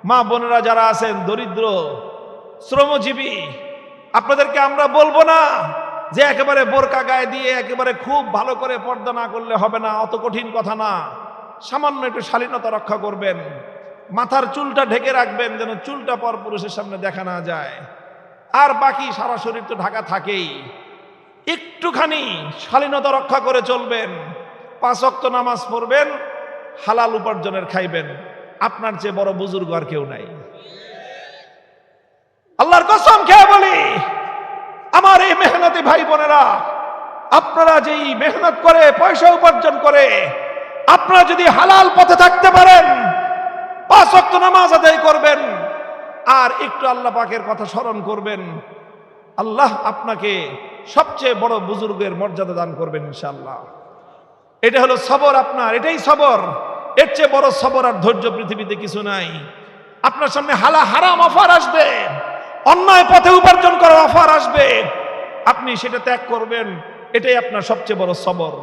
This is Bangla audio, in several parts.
মা বোনেরা যারা আছেন দরিদ্র শ্রমজীবী, আপনাদেরকে আমরা বলবো না যে একেবারে বোরকা গায়ে দিয়ে একেবারে খুব ভালো করে পর্দা না করলে হবে না, অত কঠিন কথা না। সামান্য একটু শালীনতা রক্ষা করবেন, মাথার চুলটা ঢেকে রাখবেন যেন চুলটা পর পুরুষের সামনে দেখা না যায়, আর বাকি সারা শরীর তো ঢাকা থাকেই। একটুখানি শালীনতা রক্ষা করে চলবেন, 5 ওয়াক্ত নামাজ পড়বেন, হালাল উপার্জনের খাইবেন। আপনার চেয়ে বড় বুজুর্গ আর কেউ নাই। আল্লাহর কসম খেয়ে বলি, আমার এই মেহনতি ভাই বোনেরা, আপনারা যেই মেহনত করে পয়সা উপার্জন করে আপনারা যদি হালাল পথে থাকতে পারেন, 5 ওয়াক্ত নামাজ আদায় করবেন, আর একটু আল্লাহ পাকের কথা স্মরণ করবেন, আল্লাহ আপনাকে সবচেয়ে বড় বুজুর্গের মর্যাদা দান করবেন ইনশাআল্লাহ। এটা হলো সবর আপনার, এটাই সবর। এর চেয়ে বড় সবর আর ধৈর্য পৃথিবীতে কিছু নাই। আপনার সামনে হারাম অফার আসবে, অন্যায় পথে উপার্জন করার অফার আসবে, আপনি সেটা ত্যাগ করবেন, এটাই আপনার সবচেয়ে বড় সবর।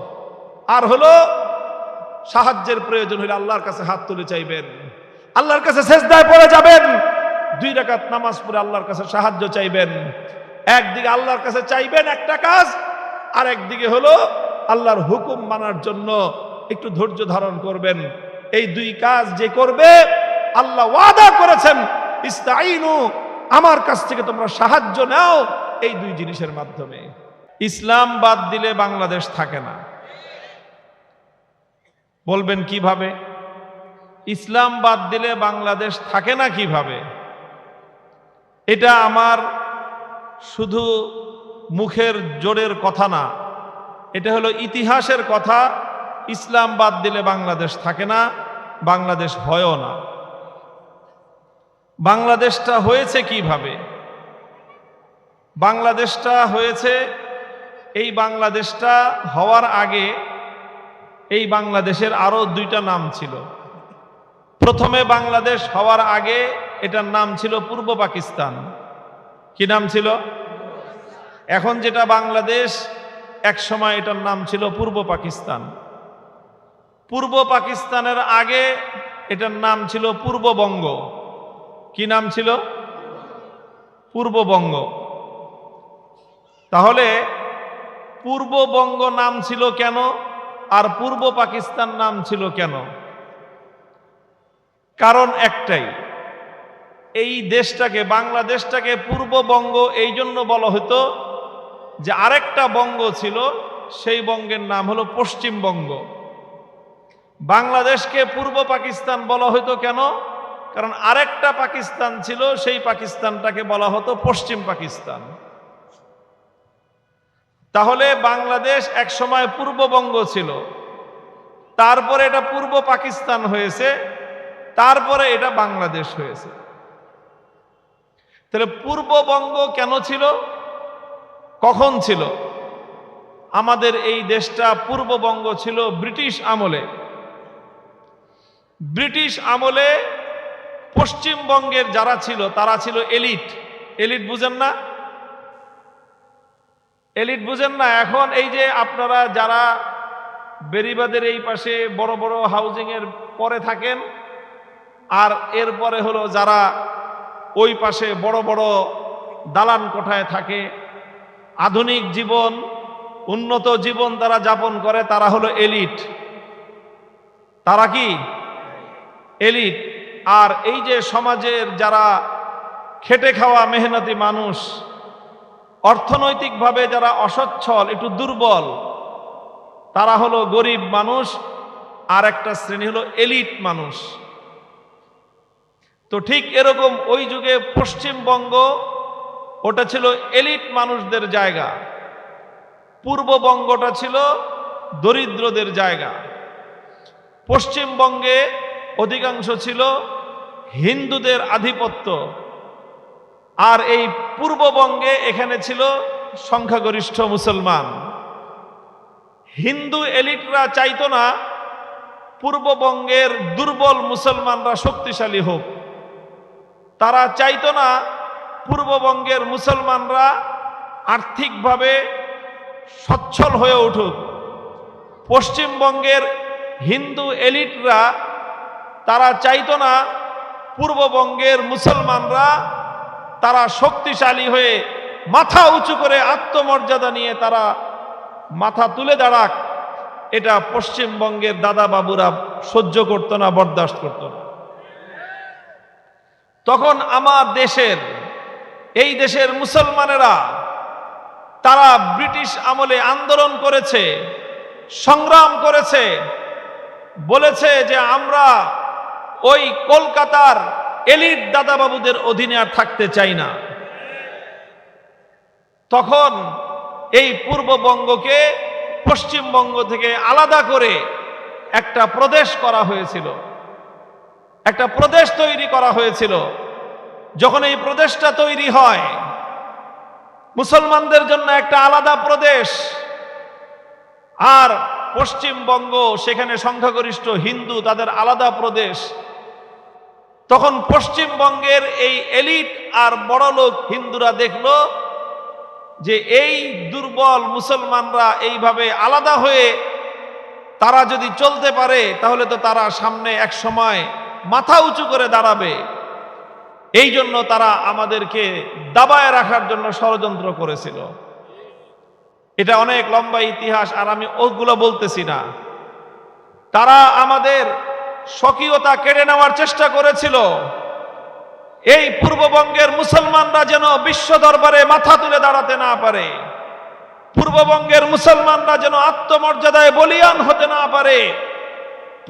আর হলো সাহায্যের প্রয়োজন হলে আল্লাহর কাছে হাত তুলে চাইবেন, আল্লাহর কাছে সিজদায় পড়ে যাবেন, 2 রাকাত নামাজ পড়ে আল্লাহর কাছে সাহায্য চাইবেন। একদিকে আল্লাহর কাছে চাইবেন একটা কাজ, আর একদিকে হলো আল্লাহর হুকুম মানার জন্য একটু ধৈর্য ধারণ করবেন। এই 2 কাজ যে করবে, আল্লাহ ওয়াদা করেছেন ইস্তাইনু, আমার কাছ থেকে তোমরা সাহায্য নাও এই 2 জিনিসের মাধ্যমে। ইসলাম বাদ দিলে বাংলাদেশ থাকে না। বলবেন কিভাবে? ইসলাম বাদ দিলে বাংলাদেশ থাকে না কিভাবে? এটা আমার শুধু মুখের জোরের কথা না, এটা হলো ইতিহাসের কথা। ইসলাম বাদ দিলে বাংলাদেশ থাকে না, বাংলাদেশ হয়ও না। বাংলাদেশটা হয়েছে কিভাবে? বাংলাদেশটা হয়েছে, এই বাংলাদেশটা হওয়ার আগে এই বাংলাদেশের আরো 2টা নাম ছিল। প্রথমে বাংলাদেশ হওয়ার আগে এটার নাম ছিল পূর্ব পাকিস্তান। কি নাম ছিল? এখন যেটা বাংলাদেশ, এক সময় এটার নাম ছিল পূর্ব পাকিস্তান। পূর্ব পাকিস্তানের আগে এটার নাম ছিল পূর্ববঙ্গ। কি নাম ছিল? পূর্ববঙ্গ। তাহলে পূর্ববঙ্গ নাম ছিল কেন আর পূর্ব পাকিস্তান নাম ছিল কেন? কারণ একটাই, এই দেশটাকে, বাংলাদেশটাকে পূর্ববঙ্গ এই জন্য বলা হতো যে আরেকটা বঙ্গ ছিল, সেই বঙ্গের নাম হলো পশ্চিমবঙ্গ। বাংলাদেশকে পূর্ব পাকিস্তান বলা হতো কেন? কারণ আরেকটা পাকিস্তান ছিল, সেই পাকিস্তানটাকে বলা হতো পশ্চিম পাকিস্তান। তাহলে বাংলাদেশ এক সময় পূর্ববঙ্গ ছিল, তারপরে এটা পূর্ব পাকিস্তান হয়েছে, তারপরে এটা বাংলাদেশ হয়েছে। তাহলে পূর্ববঙ্গ কেন ছিল, কখন ছিল? আমাদের এই দেশটা পূর্ববঙ্গ ছিল ব্রিটিশ আমলে। ব্রিটিশ আমলে পশ্চিমবঙ্গের যারা ছিল তারা ছিল এলিট। এলিট বুঝেন না? এলিট বুঝেন না? এখন এই যে আপনারা যারা বেরিবাদের এই পাশে বড় বড় হাউজিং এর পরে থাকেন, আর এরপরে হলো যারা ওই পাশে বড় বড় দালান কোঠায় থাকে, আধুনিক জীবন, উন্নত জীবন তারা যাপন করে, তারা হলো এলিট। তারা কি? এলিট। আর এই যে সমাজের যারা খেটে খাওয়া মেহনতি মানুষ, অর্থনৈতিকভাবে যারা অসচ্ছল, একটু দুর্বল, তারা হলো গরিব মানুষ, আর একটা শ্রেণী হলো এলিট মানুষ। তো ঠিক এরকম ওই যুগে পশ্চিমবঙ্গ ওটা ছিল এলিট মানুষদের জায়গা, পূর্ববঙ্গটা ছিল দরিদ্রদের জায়গা। পশ্চিমবঙ্গে অধিকাংশ ছিল হিন্দুদের আধিপত্য, আর এই পূর্ববঙ্গে এখানে ছিল সংখ্যাগরিষ্ঠ মুসলমান। হিন্দু এলিটরা চাইতো না পূর্ববঙ্গের দুর্বল মুসলমানরা শক্তিশালী হোক, তারা চাইতো না পূর্ববঙ্গের মুসলমানরা আর্থিকভাবে সচ্ছল হয়ে উঠুক। পশ্চিমবঙ্গের হিন্দু এলিটরা তারা চাইতো না পূর্ববঙ্গের মুসলমানরা তারা শক্তিশালী হয়ে মাথা উঁচু করে আত্মমর্যাদা নিয়ে তারা মাথা তুলে দাঁড়াক, এটা পশ্চিমবঙ্গের দাদা বাবুরা সহ্য করত না, বরদাস্ত করত না। তখন আমার দেশের, এই দেশের মুসলমানেরা তারা ব্রিটিশ আমলে আন্দোলন করেছে, সংগ্রাম করেছে, বলেছে যে আমরা ওই কলকাতার এলিট দাদা বাবুদের অধীনে আর থাকতে চাই না। তখন এই পূর্ববঙ্গকে পশ্চিমবঙ্গ থেকে আলাদা করে একটা প্রদেশ করা হয়েছিল, একটা প্রদেশ তৈরি করা হয়েছিল। যখন এই প্রদেশটা তৈরি হয়, মুসলমানদের জন্য একটা আলাদা প্রদেশ, আর পশ্চিমবঙ্গ সেখানে সংখ্যাগরিষ্ঠ হিন্দু, তাদের আলাদা প্রদেশ। তখন পশ্চিমবঙ্গের এই এলিট আর বড়লোক হিন্দুরা দেখলো যে এই দুর্বল মুসলমানরা এইভাবে আলাদা হয়ে তারা যদি চলতে পারে, তাহলে তো তারা সামনে এক সময় মাথা উঁচু করে দাঁড়াবে। এই জন্য তারা আমাদেরকে দাবায় রাখার জন্য ষড়যন্ত্র করেছিল। এটা অনেক লম্বা ইতিহাস, আর আমি ওগুলো বলতেছি না। তারা আমাদের স্বকীয়তা কেড়ে নেওয়ার চেষ্টা করেছিল। এই পূর্ববঙ্গের মুসলমানরা যেন বিশ্ব দরবারে মাথা তুলে দাঁড়াতে না পারে, পূর্ববঙ্গের মুসলমানরা যেন আত্মমর্যাদায় বলিয়ান হতে না পারে।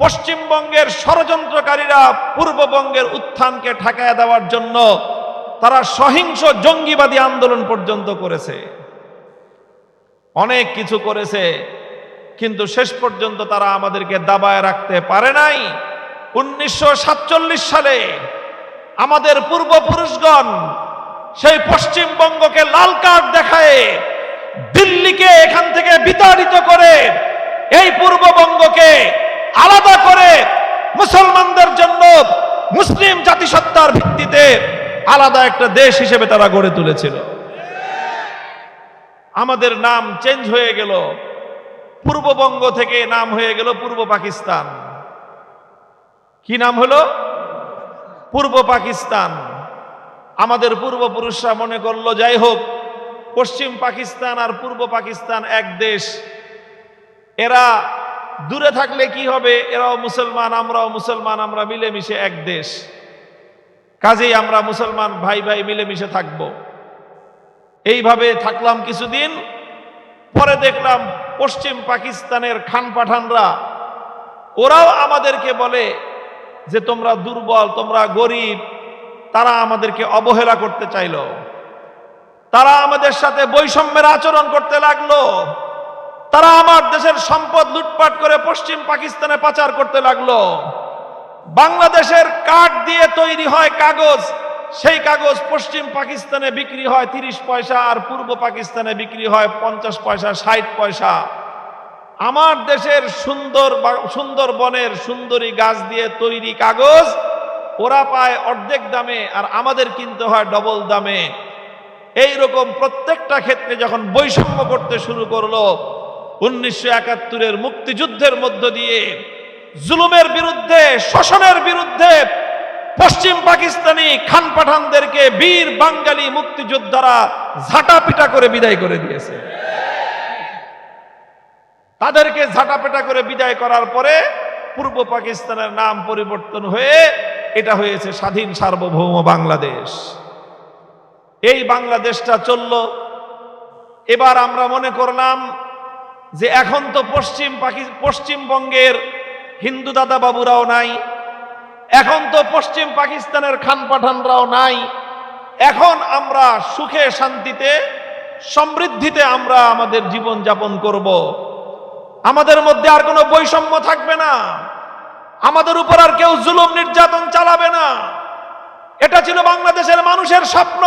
পশ্চিমবঙ্গের ষড়যন্ত্রকারীরা পূর্ববঙ্গের উত্থানকে ঠেকায় দেওয়ার জন্য তারা সহিংস জঙ্গিবাদী আন্দোলন পর্যন্ত করেছে, অনেক কিছু করেছে, কিন্তু শেষ পর্যন্ত তারা আমাদেরকে দাবায় রাখতে পারে নাই। 1947 সালে আমাদের পূর্বপুরুষগণ সেই পশ্চিমবঙ্গকে লাল কার্ড দেখায় দিল্লিকে এখান থেকে বিতাড়িত করে এই পূর্ববঙ্গকে আলাদা করে মুসলমানদের জন্য মুসলিম জাতিসত্তার ভিত্তিতে আলাদা একটা দেশ হিসেবে তারা গড়ে তুলেছিল। আমাদের নাম চেঞ্জ হয়ে গেল, পূর্ববঙ্গ থেকে নাম হয়ে গেল পূর্ব পাকিস্তান। কি নাম হলো? পূর্ব পাকিস্তান। আমাদের পূর্বপুরুষরা মনে করলো যাই হোক, পশ্চিম পাকিস্তান আর পূর্ব পাকিস্তান এক দেশ, এরা দূরে থাকলে কি হবে, এরাও মুসলমান আমরাও মুসলমান, আমরা মিলেমিশে এক দেশ, কাজেই আমরা মুসলমান ভাই ভাই মিলেমিশে থাকব। এইভাবে থাকলাম কিছুদিন, পরে দেখলাম পশ্চিম পাকিস্তানের খান পাঠানরা ওরাও আমাদেরকে বলে যে তোমরা দুর্বল, তোমরা গরিব। তারা আমাদেরকে অবহেলা করতে চাইল, তারা আমাদের সাথে বৈষম্যের আচরণ করতে লাগলো, তারা আমার দেশের সম্পদ লুটপাট করে পশ্চিম পাকিস্তানে পাচার করতে লাগলো। বাংলাদেশের কাঠ দিয়ে তৈরি হয় কাগজ, সেই কাগজ পশ্চিম পাকিস্তানে বিক্রি হয় 30 পয়সা, আর পূর্ব পাকিস্তানে বিক্রি হয় 50 পয়সা 60 পয়সা। আমার দেশের সুন্দরবনের সুন্দরী গাছ দিয়ে তৈরি কাগজ ওরা পায় অর্ধেক দামে, আর আমাদের কিনতে হয় ডবল দামে। এই রকম প্রত্যেকটা ক্ষেত্রে যখন বৈষম্য করতে শুরু করলো, 1971-এর মুক্তিযুদ্ধের মধ্য দিয়ে জুলুমের বিরুদ্ধে, শোষণের বিরুদ্ধে পশ্চিম পাকিস্তানি খান পাঠানদেরকে বীর বাঙালি মুক্তিযোদ্ধারা ঝাঁটাপিটা করে বিদায় করে দিয়েছে। তাদেরকে ঝাঁটাপেটা করে বিদায় করার পরে পূর্ব পাকিস্তানের নাম পরিবর্তন হয়ে এটা হয়েছে স্বাধীন সার্বভৌম বাংলাদেশ। এই বাংলাদেশটা চলল। এবার আমরা মনে করলাম যে এখন তো পশ্চিমবঙ্গের হিন্দু দাদা বাবুরাও নাই, এখন তো পশ্চিম পাকিস্তানের খান পাঠানরাও নাই, এখন আমরা সুখে শান্তিতে সমৃদ্ধিতে আমরা আমাদের জীবন যাপন করব। আমাদের মধ্যে আর কোনো বৈষম্য থাকবে না, আমাদের উপর আর কেউ জুলুম নির্যাতন চালাবে না। এটা ছিল বাংলাদেশের মানুষের স্বপ্ন।